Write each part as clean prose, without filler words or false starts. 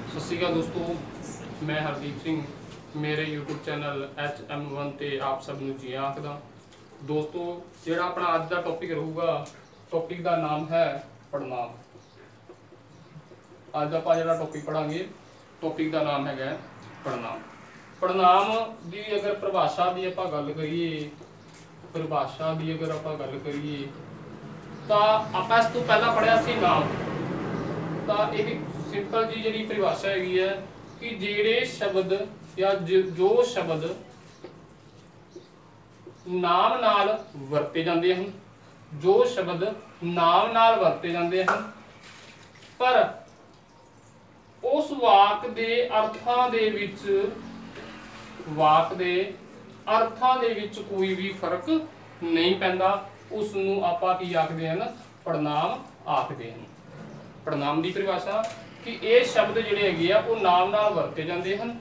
सत श्री अकाल दोस्तों, मैं हरदीप सिंह मेरे यूट्यूब चैनल HM1 ਤੇ आप सब ਨੂੰ ਜੀ ਆਖਦਾ। दोस्तों ਜਿਹੜਾ अपना ਅੱਜ ਦਾ टॉपिक ਰਹੂਗਾ, टॉपिक ਦਾ नाम है पड़नाम। ਅੱਜ ਆਪਾਂ ਜਿਹੜਾ टॉपिक पढ़ांगे, टॉपिक ਦਾ नाम है पड़नाम। पड़नाम ਦੀ अगर परिभाषा ਦੀ ਆਪਾਂ ਗੱਲ ਕਰੀਏ, परिभाषा ਦੀ अगर ਆਪਾਂ ਗੱਲ ਕਰੀਏ ਤਾਂ ਆਪਾਂ ਇਸ ਤੋਂ ਪਹਿਲਾਂ ਪੜਿਆ ਸੀ ਨਾਮ। ਤਾਂ ਇਹ ਸਿੰਪਲ ਜੀ ਜਿਹੜੀ परिभाषा हैगी है कि ਜਿਹੜੇ ਸ਼ਬਦ ਜਾਂ ਜੋ ਸ਼ਬਦ ਨਾਮ ਨਾਲ ਵਰਤੇ ਜਾਂਦੇ ਹਨ, ਜੋ ਸ਼ਬਦ ਨਾਮ ਨਾਲ ਵਰਤੇ ਜਾਂਦੇ ਹਨ ਪਰ ਉਸ ਵਾਕ ਦੇ ਅਰਥਾਂ ਦੇ ਵਿੱਚ ਕੋਈ ਵੀ ਫਰਕ ਨਹੀਂ ਪੈਂਦਾ, ਉਸ ਨੂੰ ਆਪਾਂ ਕੀ ਆਖਦੇ ਹਨ? ਪੜਨਾਮ ਆਖਦੇ ਹਨ। ਪੜਨਾਮ ਦੀ परिभाषा कि ये शब्द जिहड़े हैगे आ वो नाम नाल वरते जाते हैं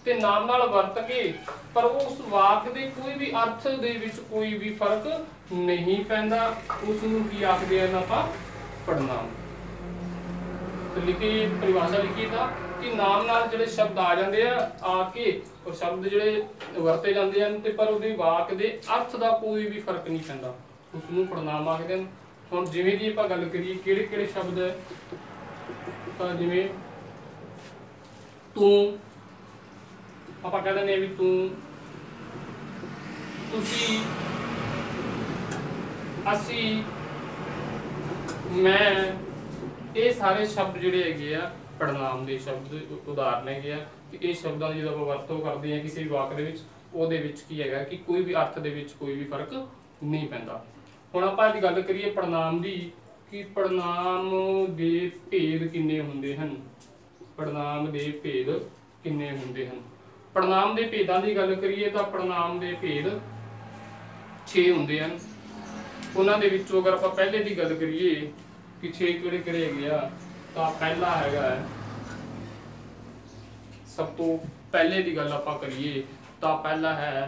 ते नाम नाल वरत के पर उस वाक दे कोई भी अर्थ दे विच कोई भी फर्क नहीं पैंदा, उस नूं की आखदे हैं आपां? पड़नाम। तो लिखी परिभाषा लिखी था कि नाम नाल जिहड़े शब्द आ जाते हैं आके और शब्द जिहड़े वरते जाते हैं ते पर उहदे वाक दे अर्थ दा कोई भी फर्क नहीं पैंदा, उस नूं पड़नाम आखदे हैं। हुण जिवें दी आपां गल करिए किहड़े-किहड़े शब्द जिवें तू ਆਪਾਂ ਕਹਿ ਦਿੰਦੇ ਆ ਵੀ ਤੂੰ, ਤੁਸੀਂ, ਅਸੀਂ, ਮੈਂ, ਇਹ ਸਾਰੇ ਸ਼ਬਦ ਜਿਹੜੇ ਹੈਗੇ ਆ ਪੜਨਾਮ ਦੇ ਸ਼ਬਦ ਉਦਾਹਰਨ ਹੈਗੇ ਆ ਕਿ ਇਹ ਸ਼ਬਦਾਂ ਦੀ ਜਦੋਂ ਆਪਾਂ ਵਰਤੋਂ ਕਰਦੇ ਆ ਕਿਸੇ ਵੀ ਵਾਕ ਦੇ ਵਿੱਚ, ਉਹਦੇ ਵਿੱਚ ਕੀ ਹੈਗਾ ਕਿ ਕੋਈ ਵੀ ਅਰਥ ਦੇ ਵਿੱਚ ਕੋਈ ਵੀ ਫਰਕ ਨਹੀਂ ਪੈਂਦਾ। ਹੁਣ ਆਪਾਂ ਅੱਜ ਗੱਲ ਕਰੀਏ ਪੜਨਾਮ ਦੀ कि पड़नाम दे भेद किन्ने हुंदे हन। पड़नाम दे भेद किन्ने हुंदे हन। पड़नाम दे भेदां दी गल करिए तां पड़नाम दे भेद 6 हुंदे हन। उन्हां दे विचों अगर आपां पहले दी गल करिए कि 6 किहड़े-किहड़े हैगे आ तां पहला हैगा सब तो पहले दी गल आपां करिए तां पहला है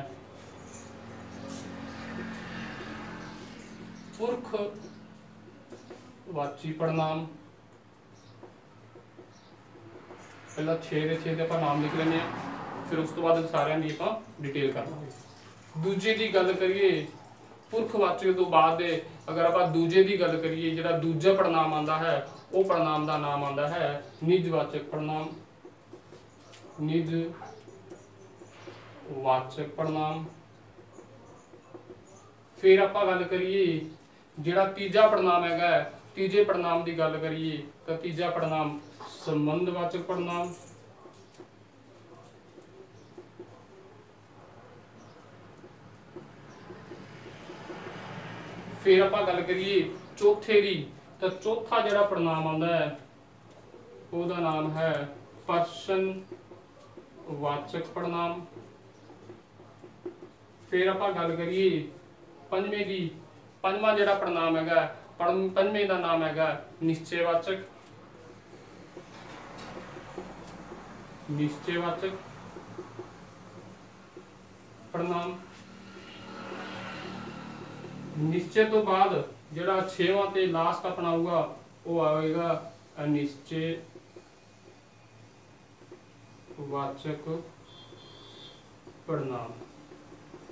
पुरख वाची पड़नाम। पहला 6 ਦੇ 6 ਦੇ ਆਪਾਂ ਨਾਮ ਲਿਖ ਲੈਂਦੇ ਆ, ਫਿਰ ਉਸ ਤੋਂ ਬਾਅਦ ਸਾਰਿਆਂ ਦੀ ਆਪਾਂ ਡਿਟੇਲ ਕਰ ਲਾਂਗੇ। ਦੂਜੇ ਦੀ ਗੱਲ ਕਰੀਏ ਪੁਰਖਵਾਚਕ ਤੋਂ ਬਾਅਦ ਦੇ ਅਗਰ ਆਪਾਂ ਦੂਜੇ ਦੀ ਗੱਲ ਕਰੀਏ, ਜਿਹੜਾ ਦੂਜਾ ਪੜਨਾਮ ਆਂਦਾ ਹੈ ਉਹ ਪੜਨਾਮ ਦਾ ਨਾਮ ਆਂਦਾ ਹੈ ਨਿਜਵਾਚਕ ਪੜਨਾਮ। ਨਿਜਵਾਚਕ ਪੜਨਾਮ। फिर आप गल करिए जिहड़ा तीजा पड़नाम हैगा, तीजे पड़नाम की गल करिए तो तीजा पड़नाम संबंधवाचक पड़नाम। फिर आप गल करिए चौथे की तो चौथा जिहड़ा पड़नाम आंदा है उसका नाम है प्रश्नवाचक पड़नाम। फिर आप गल करिए पंजवें की, पंजवां जिहड़ा पड़नाम हैगा पंजवें का नाम हैगा निश्चयवाचक। निश्चयवाचक पड़नाम। निश्चय तो बाद जिहड़ा 6वां ते लास्ट अपना आऊगा वो आएगा अनिश्चयवाचक पड़नाम।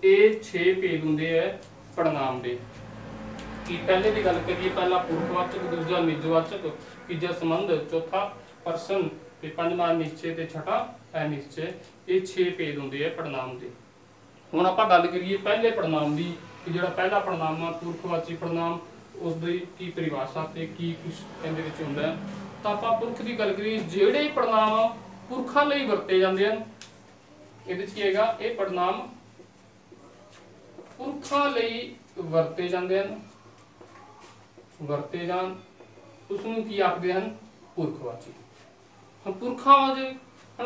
ये 6 भेद हुंदे है पड़नाम दे। कि पहले की गल करिए, पहला पुरखवाचक, दूजा निजवाचक, तीजा संबंध, चौथा प्रश्न ते पंजवां निश्चय ते छठा अनिश्चय। ये 6 भेद हुंदे है पड़नाम दे। हुण आपां गल करिए पहले पड़नाम दी कि जिहड़ा पहला पड़नाम आ पुरखवाची पड़नाम, उस दी की परिभाषा ते की कुछ इहदे विच हुंदा है। तां आपां पुरख दी गल करिए, जिहड़े पड़नाम पुरखां लई वरते जांदे हन, इहदे च की हैगा ये पड़नाम पुरखां लई वरते जांदे हन, वरते जान, उसनूं की आखदे हन? पुरखवाची। हुण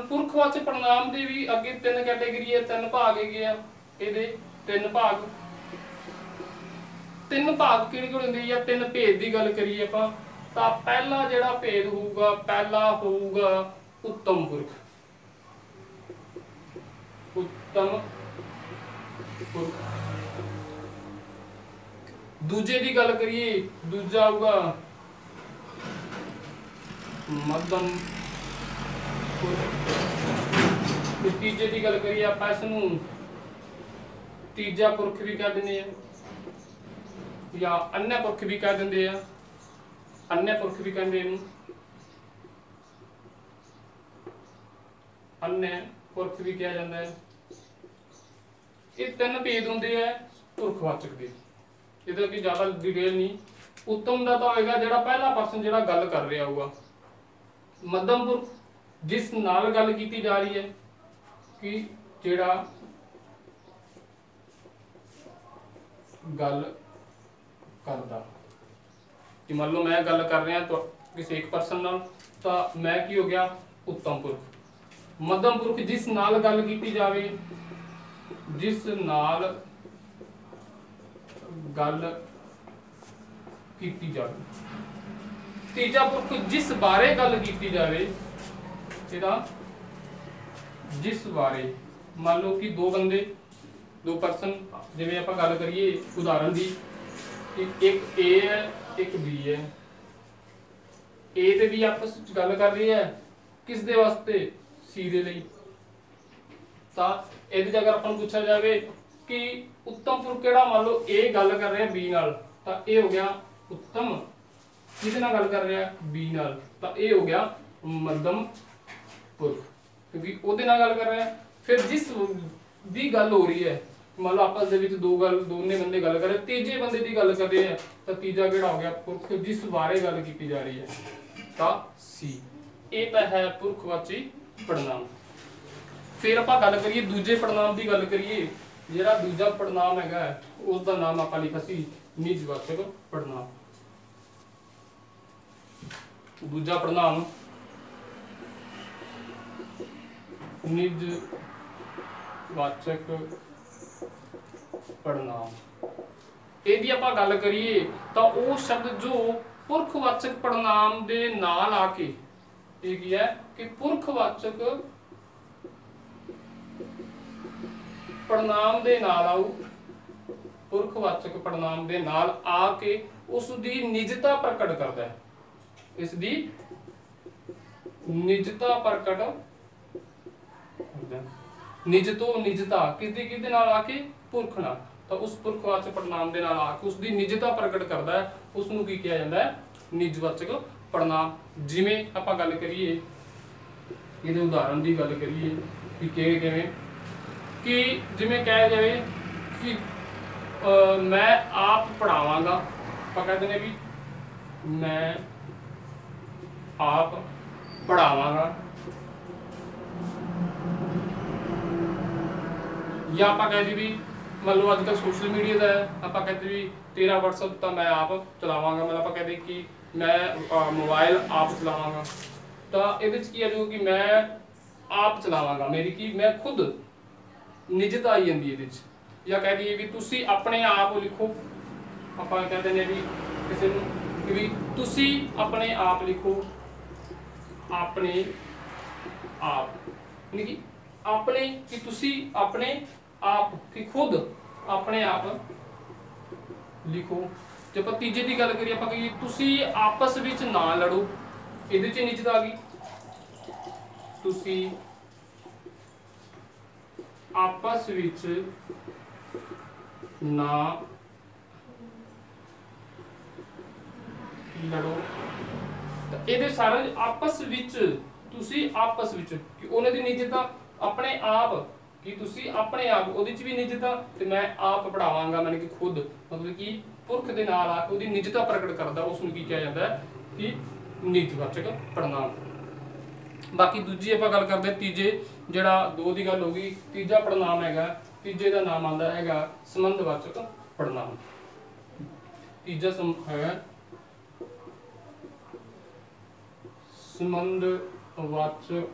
पुरखवाचक पड़नाम दे भी अगे 3 कैटेगरी है, 3 भाग हैगे आ। इहदे 3 भाग किहड़े-किहड़े हुंदे या 3 भेद की गल करिए आपां तां पहला जिहड़ा भेद होऊगा, पहला होऊगा उत्तम पुरख। उत्तम पुरख। दूजे की गल करिए, दूजा आऊगा मध्यम पुरख। ते तीजे की गल करिए आप इसनूं तीजा पुरख भी कह दिंदे आ या अन्य पुरख भी कह दिंदे आ, अन्य पुरख भी कहते हैं, अन्य पुरख भी कहा जाता है। ये तीन भेद होंगे है पुरखवाचक के, ये कि ज़्यादा डिटेल नहीं। उत्तम का तो होगा जो पहला परसन जो गल कर रहा होगा। मध्यम पुरख जिस नाल गल की जा रही है कि जेड़ा गल करदा, कि मान लो मैं गल कर रहा तो किसी एक परसन नाल, तो मैं की हो गया उत्तम पुरख। मध्यम पुरख जिस नाल गल की जावे, जिस नाल गल की जावे। तीजा पुरख जिस बारे गल की जावे, जिस बारे मान लो कि दो बंदे, दो परसन, जिवें आपां गल करिए उदाहरण दी, एक ए है एक बी है। ए ते बी आपस विच गल कर रही है किस दे वास्ते, सी दे लई। तां इहदे च अगर आपां पूछा जाए कि उत्तम पुरख किहड़ा, मान लो ए गल कर रहा बी नाल, तां ए हो गया उत्तम। किहदे नाल गल कर रहा बी नाल, तां ए हो गया मध्यम पुरख, क्योंकि ओहदे नाल गल कर रहा है। फिर जिस दी गल हो रही है, मान लो आपस दे विच दोने बंदे गल कर रहे, तीजे बंदे की गल कर रहे हैं, तो तीजा किहड़ा हो गया पुरख जिस बारे गल की जा रही है, तो सी। ये तो है पुरखवाची पड़नाम। फिर आपां गल करिए दूजे पड़नाम की गल करिए, जिहड़ा दूजा पड़नाम है उसका नाम आपां लिखा सी निजवाचक पड़नाम। दूजा पड़नाम निजवाचक पड़नाम। यदि आपां गल करिए तो वो शब्द जो पुरखवाचक पड़नाम दे नाल आके ये की है कि पुरखवाचक पड़नाम दे नाल आऊ, पुरखवाचक पड़नाम दे नाल आके उसदी निजता प्रकट करता है, इसदी निजता प्रकट, निज तो निजता किसदे नाल आके पुरख नाल, तो उस पुरखवाचक पड़नाम दे नाल आके उसदी निजता प्रकट करता है, उसनूं की कहा जाता है निजवाचक पड़नाम। जिवें आपां गल करिए इहदे उदाहरण की गल करिए कि किवें कि जिवें कहा जाए कि मैं आप पढ़ावांगा, आपां कहते हैं भी मैं आप पढ़ावांगा, या आप कहते भी मान लो अजकल सोशल मीडिया का है, आप कहते भी तेरा व्हाट्सअप तो मैं आप चलावांगा, मतलब आप कहते कि मैं मोबाइल आप चलावांगा, तो ये की है जो कि मैं आप चलावांगा, मेरी की मैं खुद निजता आई जाती है। या कह दीए भी तुसी अपने आप लिखो, आप कहते हैं भी किसी भी तुसी अपने आप लिखो, अपने आप यानी कि अपने कि तुसी अपने आप कि खुद अपने आप लिखो। जब आप तीजे की गल करिए, आप कहिए तुसी आपस विच ना लड़ो, इहदे च निजता आ गई, तुसी आपस विच ना लड़ो, तो ये सारा आपस विच, तुसी आपस विच कि उन्हां दी निजता अपने आप कि तुसी अपने आप, उहदे च भी निजता, ते मैं आप पढ़ावांगा मैंने कि खुद, मतलब कि पुरख दे नाल आके उहदी निजता प्रकट करदा, उसनूं की कहा जाता है कि निजवाचक पड़नाम। बाकी दूजी आपां गल करदे तीजे, जिहड़ा दो दी गल हो गई, तीजा पड़नाम हैगा, तीजे दा नाम आंदा हैगा संबंधवाचक पड़नाम। तीजा है संबंधवाचक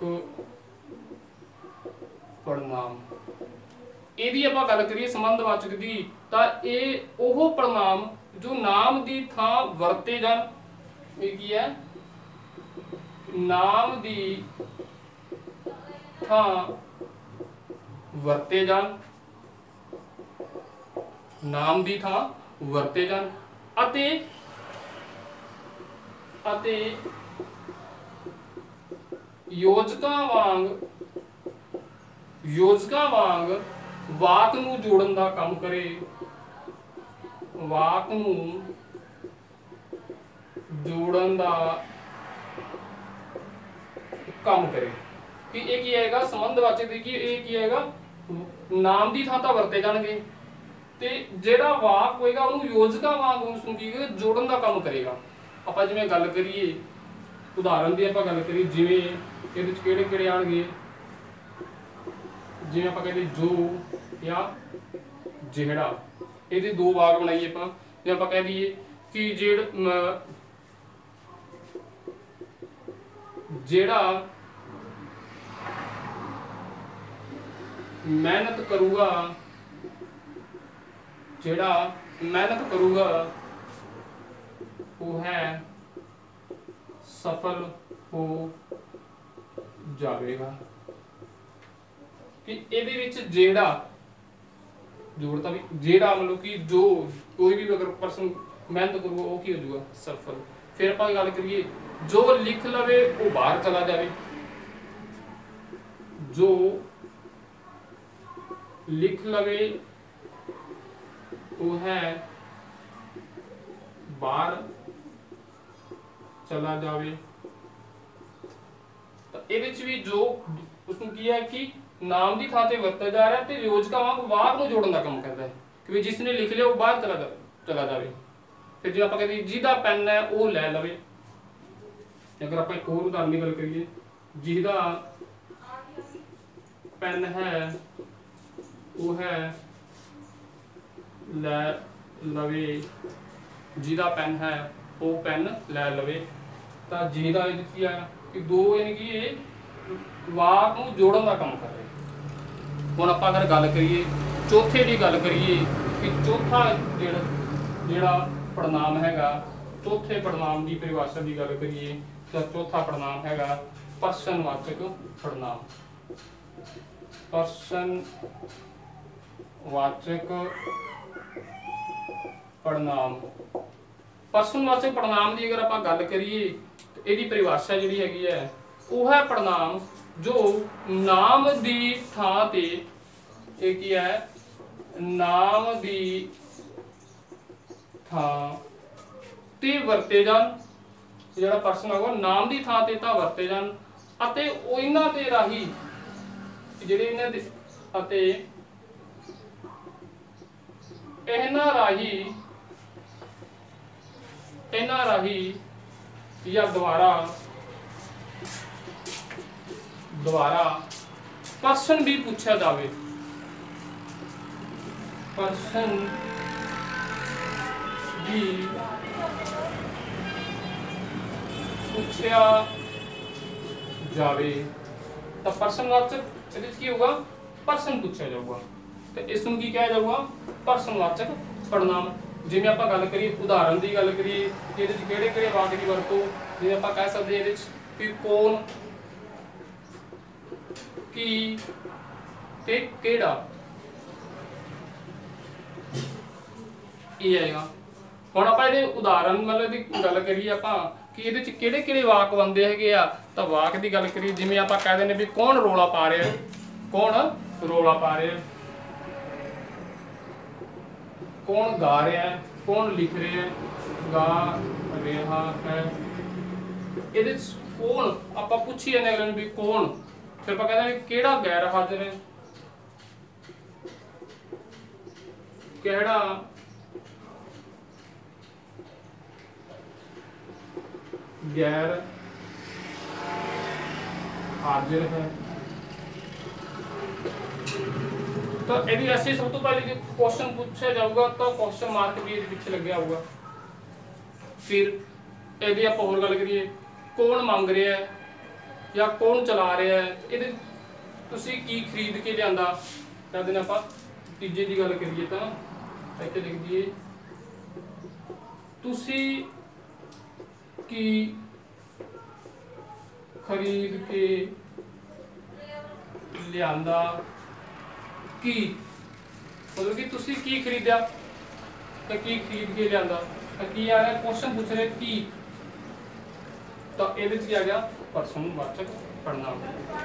पड़नाम। यदि आपां गल करिए संबंधवाचक दी, तां इह ओह पड़नाम जो नाम दी थां वरते जाण, इह की है नाम दी थां वरते जाण, नाम दी थां वरते जाण, योजਕਾਂ ਵਾਂਗ ਵਾਕ ਨੂੰ ਜੋੜਨ ਦਾ ਕੰਮ ਕਰੇ, ਵਾਕ ਨੂੰ ਜੋੜਨ ਦਾ ਕੰਮ ਕਰੇ। ਕਿ ਇਹ ਕੀ ਆਏਗਾ ਸੰਬੰਧਵਾਚਕ ਦੀ, ਕਿ ਇਹ ਕੀ ਆਏਗਾ ਨਾਮ ਦੀ ਥਾਂ ਤਾਂ ਵਰਤੇ ਜਾਣਗੇ ਤੇ ਜਿਹੜਾ ਵਾਕ ਹੋਏਗਾ ਉਹਨੂੰ ਯੋਜਕਾਂ ਵਾਂਗ ਉਸਨੂੰ ਕੀ ਜੋੜਨ ਦਾ ਕੰਮ ਕਰੇਗਾ। ਆਪਾਂ ਜਿਵੇਂ ਗੱਲ ਕਰੀਏ ਉਦਾਹਰਨ ਦੀ, ਆਪਾਂ ਗੱਲ ਕਰੀਏ ਜਿਵੇਂ ਇਹਦੇ ਵਿੱਚ ਕਿਹੜੇ ਕਿਹੜੇ ਆਣਗੇ, ਜਿਵੇਂ ਆਪਾਂ ਕਹਿੰਦੇ ਜੋ ਜਾਂ ਜਿਹੜਾ, ਇਹਦੇ ਦੋ ਵਾਕ ਬਣਾਈਏ ਆਪਾਂ। ਜੇ ਆਪਾਂ ਕਹਿ ਦਈਏ ਕਿ ਜਿਹੜਾ ਮਿਹਨਤ ਕਰੂਗਾ, ਜਿਹੜਾ ਮਿਹਨਤ ਕਰੂਗਾ ਉਹ ਹੈ ਸਫਲ ਹੋ ਜਾਵੇਗਾ। ਕਿ ਇਹਦੇ ਵਿੱਚ ਜਿਹੜਾ ਜੋੜਤਾ ਵੀ, ਜਿਹੜਾ ਮਤਲਬ ਕਿ ਜੋ ਕੋਈ ਵੀ ਅਗਰ ਪਰਸਨ ਮਿਹਨਤ ਕਰੂਗਾ ਉਹ ਕੀ ਹੋ ਜਾਊਗਾ ਸਫਲ। ਫਿਰ ਆਪਾਂ ਗੱਲ ਕਰੀਏ ਜੋ ਲਿਖ ਲਵੇ ਉਹ ਬਾਹਰ ਚਲਾ ਜਾਵੇ, ਜੋ ਲਿਖ ਲਵੇ ਉਹ ਹੈ ਬਾਹਰ ਚਲਾ ਜਾਵੇ। ਤਾਂ ਇਹਦੇ ਵਿੱਚ ਵੀ ਜੋ ਉਸਨੂੰ ਕੀ ਹੈ ਕਿ ਨਾਮ ਦੀ ਥਾਂ ਤੇ ਵਰਤਿਆ ਜਾ ਰਿਹਾ ਤੇ ਯੋਜਕਾਂ ਵਾਂਗ ਵਾਕ ਨੂੰ ਜੋੜਨ ਦਾ ਕੰਮ ਕਰਦਾ ਹੈ ਕਿ ਜਿਸ ਨੇ ਲਿਖ ਲਿਆ ਉਹ ਬਾਹਰ ਚਲਾ ਜਾਵੇ। ਫਿਰ ਜੇ ਆਪਾਂ ਕਹਿੰਦੇ ਜਿਹਦਾ ਪੈਨ ਹੈ ਉਹ ਲੈ ਲਵੇ, ਅਗਰ ਆਪਾਂ ਇੱਕ ਹੋਰ ਉਦਾਹਰਨ ਦੀ ਗੱਲ ਕਰੀਏ, ਜਿਹਦਾ ਪੈਨ ਹੈ ਉਹ ਹੈ ਲੈ ਲਵੇ, ਜਿਹਦਾ ਪੈਨ ਹੈ ਉਹ ਪੈਨ ਲੈ ਲਵੇ। ਤਾਂ ਜਿਹਦਾ ਇਹ ਕੀ ਆ ਕਿ ਦੋ ਯਾਨੀ ਕਿ ਇਹ ਵਾਕ ਨੂੰ ਜੋੜਨ ਦਾ ਕੰਮ ਕਰ ਰਿਹਾ। ਹੁਣ ਆਪਾਂ ਅਗਰ ਗੱਲ ਕਰੀਏ ਚੌਥੇ ਦੀ ਗੱਲ ਕਰੀਏ ਕਿ ਚੌਥਾ ਜਿਹੜਾ ਪੜਨਾਮ ਹੈਗਾ, ਚੌਥੇ ਪੜਨਾਮ ਦੀ ਪਰਿਭਾਸ਼ਾ ਦੀ ਗੱਲ ਕਰੀਏ ਤਾਂ ਚੌਥਾ ਪੜਨਾਮ ਹੈਗਾ ਪ੍ਰਸ਼ਨਵਾਚਕ ਪੜਨਾਮ। ਪ੍ਰਸ਼ਨਵਾਚਕ ਪੜਨਾਮ, ਪ੍ਰਸ਼ਨਵਾਚਕ ਪੜਨਾਮ ਦੀ ਅਗਰ ਆਪਾਂ ਗੱਲ ਕਰੀਏ ਤਾਂ ਇਹਦੀ ਪਰਿਭਾਸ਼ਾ ਜਿਹੜੀ ਹੈਗੀ ਹੈ ਉਹ ਹੈ ਪੜਨਾਮ ਜੋ ਨਾਮ ਦੀ ਥਾਂ ਤੇ, ਇਹ ਕੀ ਹੈ ਨਾਮ ਦੀ ਥਾਂ ਤੇ ਵਰਤੇ ਜਾਣ। ਜਿਹੜਾ ਪਰਸਨ ਹੋਗਾ ਨਾਮ ਦੀ ਥਾਂ ਤੇ ਤਾਂ ਵਰਤੇ ਜਾਣ ਅਤੇ ਇਹਨਾਂ ਦੇ ਰਾਹੀਂ ਜਿਹੜੇ ਇਹਨਾਂ ਦੇ ਅਤੇ ਇਹਨਾਂ ਰਾਹੀਂ ਜਾਂ ਦੁਬਾਰਾ ਪ੍ਰਸ਼ਨ ਵੀ ਪੁੱਛਿਆ ਜਾਵੇ, ਪ੍ਰਸ਼ਨ ਵੀ ਪੁੱਛਿਆ ਜਾਵੇ। ਤਾਂ ਪ੍ਰਸ਼ਨਵਾਚਕ ਇਹਦੇ ਵਿੱਚ ਕੀ ਹੋਗਾ ਪ੍ਰਸ਼ਨ ਪੁੱਛਿਆ ਜਾਊਗਾ ਤੇ ਇਸ ਨੂੰ ਕੀ ਕਿਹਾ ਜਾਊਗਾ ਪ੍ਰਸ਼ਨਵਾਚਕ ਪੜਨਾਮ। ਜਿਵੇਂ ਆਪਾਂ ਗੱਲ ਕਰੀਏ ਉਦਾਹਰਨ ਦੀ ਗੱਲ ਕਰੀਏ ਕਿ ਇਹਦੇ ਵਿੱਚ ਕਿਹੜੇ ਕਿਹੜੇ ਵਾਕ ਦੀ ਵਰਤੋਂ, ਜਿਵੇਂ ਆਪਾਂ ਕਹਿ ਸਕਦੇ ਹਾਂ ਇਹਦੇ ਵਿੱਚ ਕਿ ਕੌਣ, ਕੀ ਤੇ ਕਿਹੜਾ, ਇਹ ਆਏਗਾ। ਹੁਣ ਆਪਾਂ ਇਹਦੇ ਉਦਾਹਰਨ ਮਤਲਬ ਦੀ ਗੱਲ ਕਰੀਏ ਆਪਾਂ ਕਿ ਇਹਦੇ ਵਿੱਚ ਕਿਹੜੇ ਕਿਹੜੇ ਵਾਕ ਬਣਦੇ ਹੈਗੇ ਆ। ਤਾਂ ਵਾਕ ਦੀ ਗੱਲ ਕਰੀਏ ਜਿਵੇਂ ਆਪਾਂ ਕਹਿ ਦਿੰਦੇ ਵੀ ਕੌਣ ਰੋਲਾ ਪਾ ਰਿਹਾ, ਕੌਣ ਰੋਲਾ ਪਾ ਰਿਹਾ, ਕੌਣ ਗਾ ਰਿਹਾ ਹੈ, ਕੌਣ ਲਿਖ ਰਿਹਾ ਹੈ, ਗਾ ਰਿਹਾ ਹੈ। ਇਹਦੇ ਵਿੱਚ ਕੌਣ ਆਪਾਂ ਪੁੱਛੀ ਜਾਂਦੇ ਅਗਲੇ ਨੂੰ ਵੀ ਕੌਣ, ਫਿਰ ਆਪਾਂ ਕਹਿੰਦੇ ਵੀ ਕਿਹੜਾ ਗੈਰ ਹਾਜ਼ਰ ਹੈ, ਕਿਹੜਾ ਗੈਰ ਹਾਜ਼ਰ ਹੈ। ਤਾਂ ਇਹਦੀ ਅਸੀਂ ਸਭ ਤੋਂ ਪਹਿਲੇ ਜੇ ਕੁਐਸਚਨ ਪੁੱਛਿਆ ਜਾਊਗਾ ਤਾਂ ਕੁਐਸਚਨ ਮਾਰਕ ਵੀ ਇਹਦੇ ਪਿੱਛੇ ਲੱਗਿਆ ਹੋਊਗਾ। ਫਿਰ ਇਹਦੀ ਆਪਾਂ ਹੋਰ ਗੱਲ ਕਰੀਏ ਕੌਣ ਮੰਗ ਰਿਹਾ ਹੈ ਜਾਂ ਕੌਣ ਚਲਾ ਰਿਹਾ ਹੈ, ਇਹਦੇ ਤੁਸੀਂ ਕੀ ਖਰੀਦ ਕੇ ਲਿਆਂਦਾ। ਕਹਿੰਦੇ ਨੇ ਆਪਾਂ ਤੀਜੇ ਦੀ ਗੱਲ ਕਰੀਏ ਤਾਂ ਇੱਥੇ ਲਿਖ ਦਈਏ ਤੁਸੀਂ ਕੀ ਖਰੀਦ ਕੇ ਲਿਆਂਦਾ, ਕੀ ਮਤਲਬ ਕਿ ਤੁਸੀਂ ਕੀ ਖਰੀਦਿਆ ਤਾਂ ਕੀ ਖਰੀਦ ਕੇ ਲਿਆਂਦਾ, ਤਾਂ ਕੀ ਆ ਰਿਹਾ ਕੁਐਸਚਨ ਪੁੱਛ ਰਿਹਾ ਕੀ। ਤਾਂ ਇਹਦੇ ਚ ਕੀ ਆ ਗਿਆ ਪ੍ਰਸ਼ਨਵਾਚਕ पड़नाम।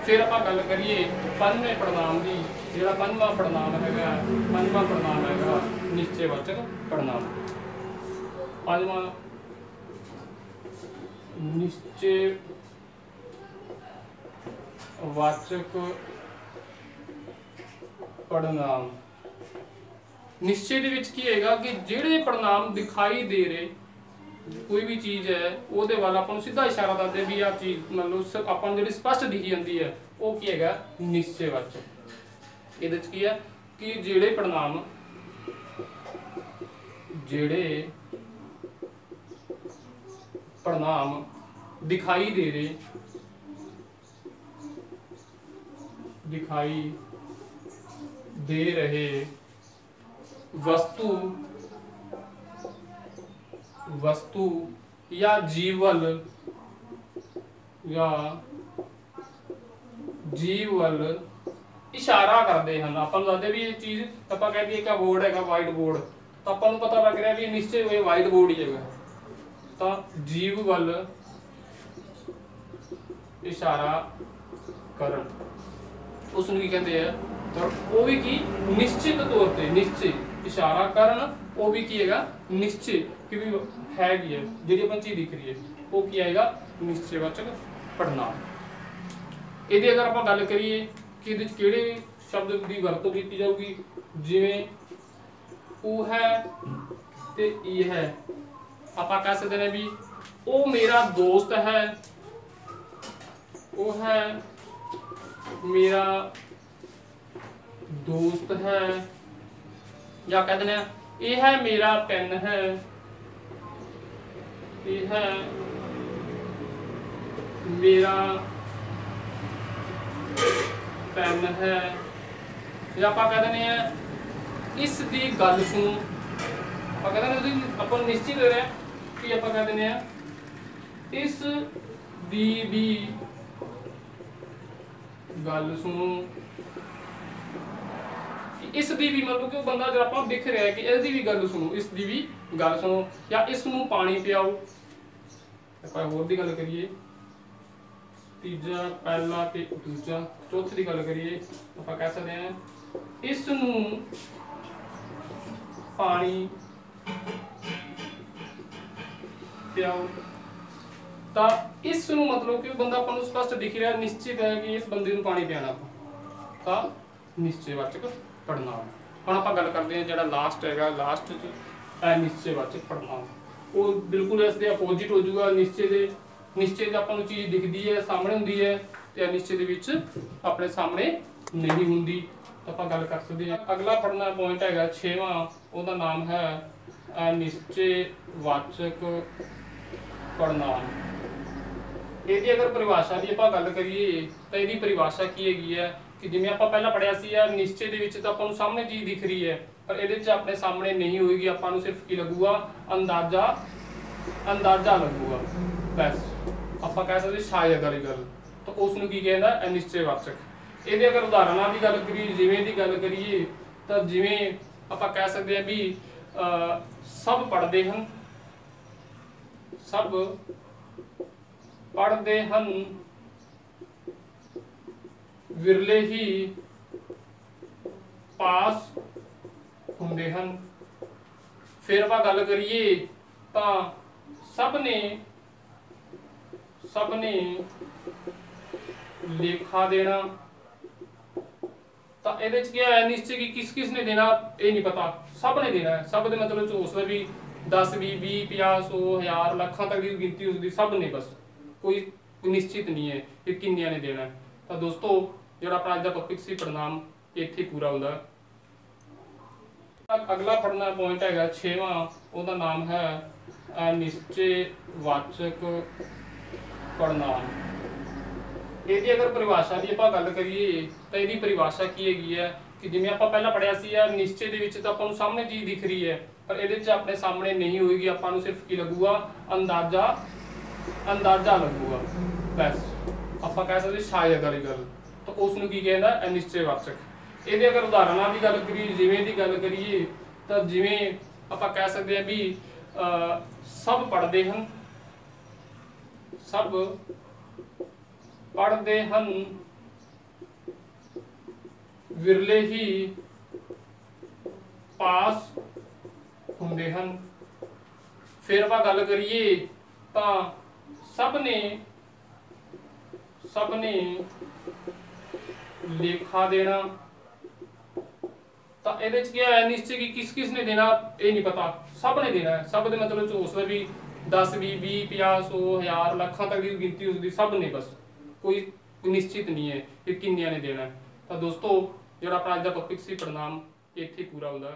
फिर आप गल करिए पंजवें पड़नाम की, जो पंजवा पड़नाम है, पंजवा पड़नाम है निश्चयवाचक पड़नाम। पंजवा निश्चयवाचक पड़नाम। निश्चय दे विच की हैगा कि जिहड़े पड़नाम दिखाई दे रहे कोई भी चीज़ है ਉਹਦੇ ਵੱਲ ਆਪਾਂ ਨੂੰ ਸਿੱਧਾ ਇਸ਼ਾਰਾ ਦੱਸਦੇ ਵੀ ਆ ਚੀਜ਼ ਮਤਲਬ ਆਪਾਂ ਨੂੰ ਜਿਹੜੀ ਸਪਸ਼ਟ ਦਿਖੀ ਜਾਂਦੀ ਹੈ ਉਹ ਕੀ ਹੈਗਾ ਨਿਸ਼ਚੈਵਾਚਕ। ਇਹਦੇ ਵਿੱਚ ਕੀ ਹੈ ਕਿ ਜਿਹੜੇ पड़नाम दिखाई दे रहे वस्तु या जीवल इशारा करते हैं। अपन दसदे भी ये चीज़ आप कह दिए क्या बोर्ड है वाइट बोर्ड, तो अपन पता लग रहा भी निश्चय वाइट बोर्ड ही है। तो जीव वल इशारा करन उसनूं की कहते हैं, और वो भी की निश्चित तौर पे निश्चय इशारा करन वो भी की है निश्चय कि भी हैगी है जी अपन चीज़ दिख रही है वो की आएगा निश्चयवाचक पड़नाम। ये अगर आप गल करिए कि किहड़े शब्द की वरतों की जाऊगी, जिवें ऊ है ते ई है, आप कह सकते हैं भी वो मेरा दोस्त है, वो है मेरा दोस्त है, या कहते हैं ये है मेरा पेन है, ये है मेरा पेन है, या आप कह दें इस दी गल सुनो। आप कहते हैं अपन निश्चित हो रहे हैं कि आप कह दें इस दी भी गल सुनो। इस दी भी मतलब कि बंदा जब आप दिख रहा है कि इसकी भी गल सुनो, इस दी भी गल सुनो, या इसनूं पानी पियाओ। आप होर दी गल करिए तीजा पहला ते दूजा, चौथी की गल करिए आप कह सकते हैं इसनूं पानी पियाओ। तो इसनूं मतलब कि बंदा अपन स्पष्ट दिख रहा निश्चित है कि इस बंदे नूं पानी पियाना, तो निश्चयवाचक पड़नाम। हुण आपां गल करते हैं जिहड़ा लास्ट हैगा, लास्ट निश्चयवाचक पड़नाम वो बिल्कुल इसके अपोजिट हो जाऊगा। निश्चय अपन चीज़ दिखती है सामने होंगी है, तो निश्चय के विच अपने सामने नहीं होंगी। तो आप गल कर सकते हैं। अगला पढ़ना पॉइंट है 6वां, उसका नाम है अनिश्चयवाचक पड़नाम। यदि अगर परिभाषा की आप गल करिए तो यदि परिभाषा की है कि जिवें आप पहला पढ़िया सी निश्चय के विच तो अपन सामने चीज़ दिख रही है पर ये अपने सामने नहीं होएगी, अपन सिर्फ की लगूगा अंदाजा लगूगा बस। आप कह सकते शायद वाली गल, तो उसनूं की कहना अनिश्चयवाचक। ये अगर उदाहरणों की गल करिए, जिवें की गल करिए तो जिवें आप कह सकते हैं भी सब पढ़ते हैं, सब पढ़ते हैं विरले ही पास होंदे हैं। फिर आप गल करिए तो सबने लेखा देना, तो ये क्या है निश्चय की किस ने देना ये नहीं पता, सब ने देना है। सब दे मतलब हो सकता भी 10 20 50 100 1000 लाखां तक की गिनती होती, सब ने बस कोई निश्चित नहीं है कि किन्नियां ने देना है। तो दोस्तों जो अपना अज का टॉपिक सी पड़नाम इत्थे पूरा होता है। अगला पढ़ना पॉइंट है 6वां, उसका नाम है अनिश्चयवाचक पड़नाम। यदि अगर परिभाषा की आप गल करिए तो यदि परिभाषा की है कि जिवें आप पहला पढ़िया सी निश्चय के विच तो अपन सामने चीज़ दिख रही है पर ये अपने सामने नहीं होएगी, अपन सिर्फ की लगूगा अंदाजा लगूगा बस। आप कह सकते शायद वाली गल, तो उसनूं की कहना अनिश्चयवाचक। ये अगर उदाहरणों की गल करिए, जिवें की गल करिए तो जिवें आप कह सकते हैं भी सब पढ़ते हैं, सब ਪੜ੍ਹਦੇ ਹਨ, ਵਿਰਲੇ ਹੀ ਪਾਸ ਹੁੰਦੇ ਹਨ। ਫਿਰ ਆਪਾਂ ਗੱਲ ਕਰੀਏ ਤਾਂ ਸਭ ਨੇ ਲੇਖਾ ਦੇਣਾ। ਤਾਂ ਇਹਦੇ ਚ ਕੀ ਹੈ, ਨਿਸ਼ਚय ਕਿ किस ने देना ये नहीं पता, सब ने देना है। सब ਦੇ ਮਤਲਬ ਚ ਉਸ ਵੀ 10 20 20 50 100 1000 ਲੱਖਾਂ ਤੱਕ ਦੀ ਗਿਣਤੀ ਉਸਦੀ ਸਭ ਨੇ, ਬਸ ਕੋਈ ਨਿਸ਼ਚਿਤ ਨਹੀਂ ਹੈ ਕਿ ਕਿੰਨਿਆਂ ਨੇ ਦੇਣਾ। ਤਾਂ ਦੋਸਤੋ ਜਿਹੜਾ ਆਪਣਾ ਅੱਜ ਦਾ ਟੌਪਿਕ ਸੀ ਪੜਨਾਮ, ਇੱਥੇ ਪੂਰਾ ਹੁੰਦਾ।